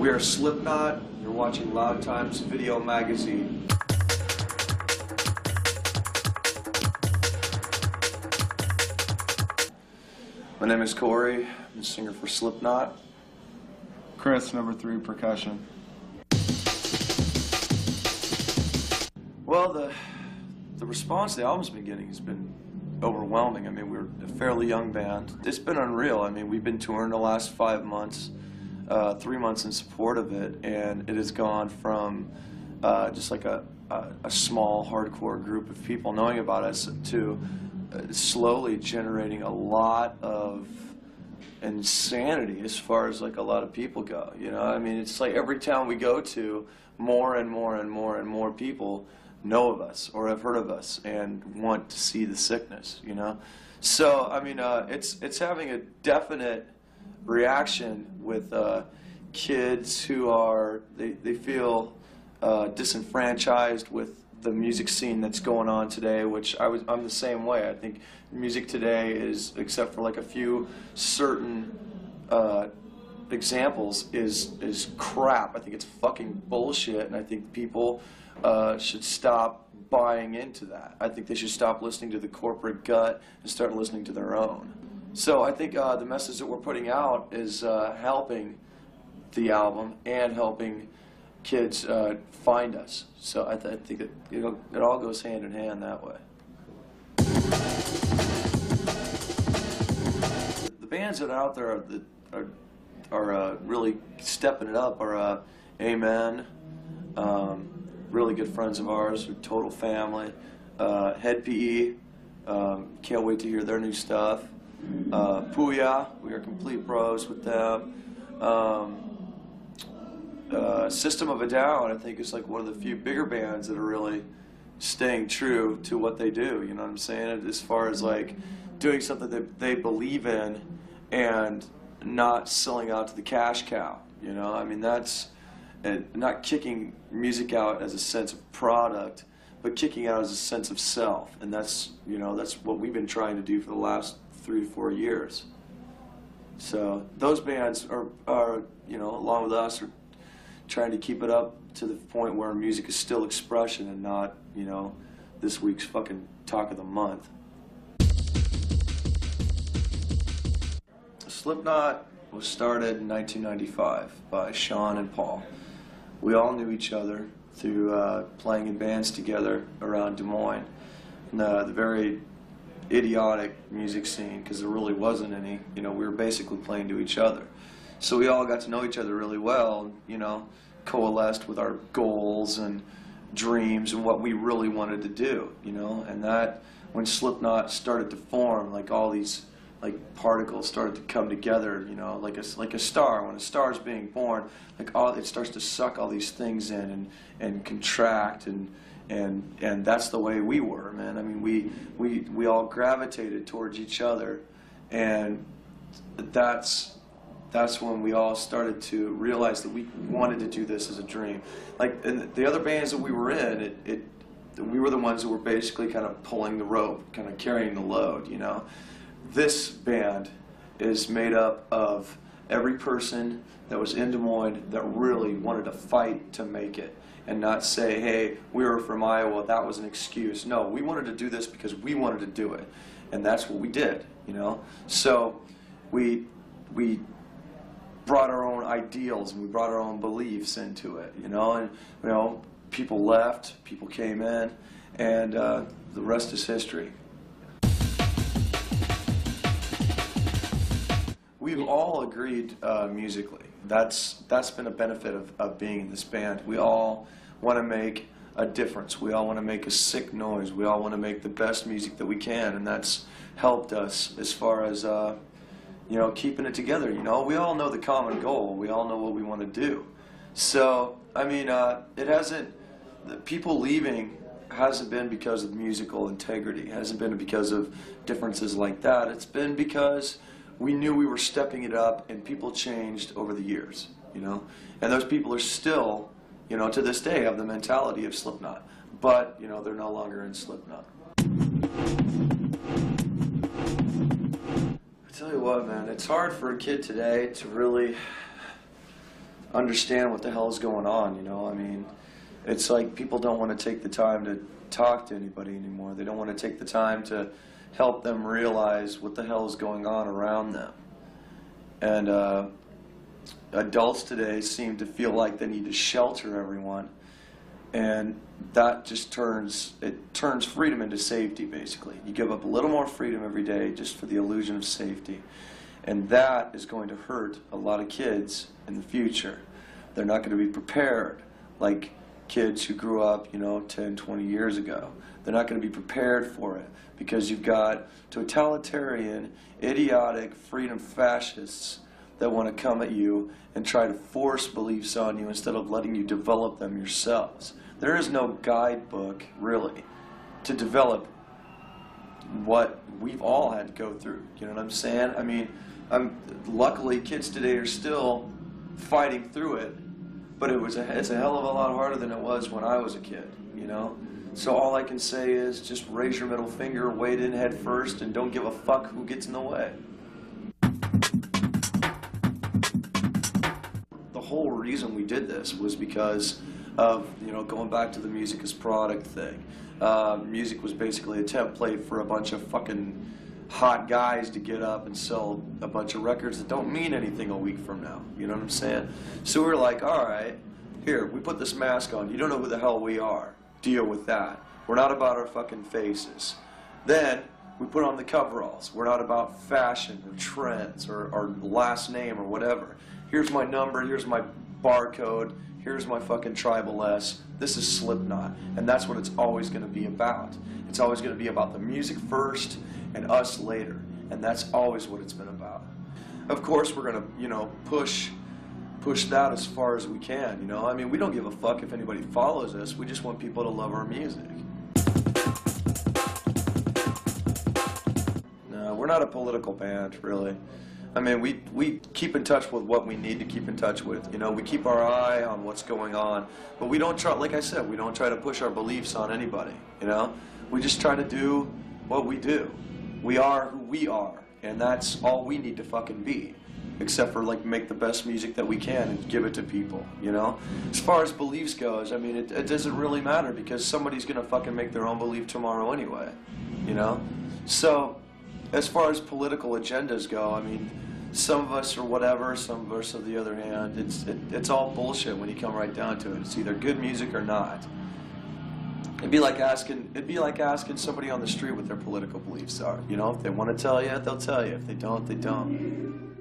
We are Slipknot. You're watching Loud Times Video Magazine. My name is Corey. I'm the singer for Slipknot. Chris, number 3, percussion. Well, the response the album's been getting has been overwhelming. I mean, we're a fairly young band. It's been unreal. I mean, we've been touring the last 5 months, 3 months in support of it, and it has gone from just like a small hardcore group of people knowing about us to slowly generating a lot of insanity as far as like a lot of people go. You know, I mean, it's like every town we go to, more and more and more and more people know of us or have heard of us and want to see the sickness, you know. So I mean, it's having a definite reaction with kids who are they feel disenfranchised with the music scene that's going on today, which I'm the same way. I think music today is, except for like a few certain examples, is crap. I think it's fucking bullshit, and I think people should stop buying into that. I think they should stop listening to the corporate gut and start listening to their own. So I think the message that we're putting out is helping the album and helping kids find us. So I think it all goes hand in hand that way. The bands that are out there are really stepping it up are Amen, really good friends of ours, total family. Head PE, can't wait to hear their new stuff. Puya, we are complete bros with them. System of a Down, I think, is like one of the few bigger bands that are really staying true to what they do, you know what I'm saying? As far as like doing something that they believe in and not selling out to the cash cow, you know? I mean, that's not kicking music out as a sense of product, but kicking out as a sense of self. And that's, you know, that's what we've been trying to do for the last 3 to 4 years. So those bands are you know, along with us, are trying to keep it up to the point where music is still expression and not, you know, this week's fucking talk of the month. Slipknot was started in 1995 by Sean and Paul. We all knew each other through playing in bands together around Des Moines. And, the very idiotic music scene, because there really wasn't any, you know, we were basically playing to each other. So we all got to know each other really well, you know, coalesced with our goals and dreams and what we really wanted to do, you know. And that, when Slipknot started to form, like all these like particles started to come together, you know, like a star. When a star is being born, like it starts to suck all these things in and contract, and that's the way we were, man. I mean, we all gravitated towards each other, and that's when we all started to realize that we wanted to do this as a dream. Like in the other bands that we were in, we were the ones that were basically kind of pulling the rope, kind of carrying the load, you know. This band is made up of every person that was in Des Moines that really wanted to fight to make it and not say, hey, we were from Iowa, that was an excuse. No, we wanted to do this because we wanted to do it, and that's what we did, you know. So we brought our own ideals and we brought our own beliefs into it, you know. And you know, people left, people came in, and the rest is history. We've all agreed musically. That's been a benefit of being in this band. We all want to make a difference. We all want to make a sick noise. We all want to make the best music that we can, and that's helped us as far as you know, keeping it together. You know, we all know the common goal. We all know what we want to do. So I mean, it hasn't. The people leaving hasn't been because of musical integrity. It hasn't been because of differences like that. It's been because we knew we were stepping it up, and people changed over the years, you know. And those people are still, you know, to this day have the mentality of Slipknot, but, you know, they're no longer in Slipknot. I tell you what, man, it's hard for a kid today to really understand what the hell is going on, you know? I mean, it's like people don't want to take the time to talk to anybody anymore. They don't want to take the time to help them realize what the hell is going on around them. And adults today seem to feel like they need to shelter everyone, and that just turns freedom into safety, basically. You give up a little more freedom every day just for the illusion of safety, and that is going to hurt a lot of kids in the future. They're not going to be prepared like kids who grew up, you know, 10, 20 years ago. They're not going to be prepared for it because you've got totalitarian, idiotic freedom fascists that want to come at you and try to force beliefs on you instead of letting you develop them yourselves. There is no guidebook, really, to develop what we've all had to go through. You know what I'm saying? I mean, luckily kids today are still fighting through it, but it's a hell of a lot harder than it was when I was a kid, you know? So all I can say is just raise your middle finger, wade in head first, and don't give a fuck who gets in the way. The whole reason we did this was because of, you know, going back to the music as product thing. Music was basically a template for a bunch of fucking hot guys to get up and sell a bunch of records that don't mean anything a week from now. You know what I'm saying? So we were like, all right, here, we put this mask on. You don't know who the hell we are. Deal with that. We're not about our fucking faces. Then we put on the coveralls. We're not about fashion or trends or our last name or whatever. Here's my number, here's my barcode, here's my fucking tribal S. This is Slipknot, and that's what it's always going to be about. It's always going to be about the music first and us later, and that's always what it's been about. Of course, we're going to, you know, push that as far as we can, you know? I mean, we don't give a fuck if anybody follows us. We just want people to love our music. No, we're not a political band, really. I mean, we keep in touch with what we need to keep in touch with. You know, we keep our eye on what's going on, but we don't try, like I said, we don't try to push our beliefs on anybody, you know? We just try to do what we do. We are who we are, and that's all we need to fucking be. Except for, like, make the best music that we can and give it to people, you know? As far as beliefs goes, I mean, it doesn't really matter because somebody's gonna fucking make their own belief tomorrow anyway, you know? So, as far as political agendas go, I mean, some of us are whatever, some of us on the other hand, it's all bullshit when you come right down to it. It's either good music or not. It'd be like asking somebody on the street what their political beliefs are, you know? If they want to tell you, they'll tell you. If they don't, they don't.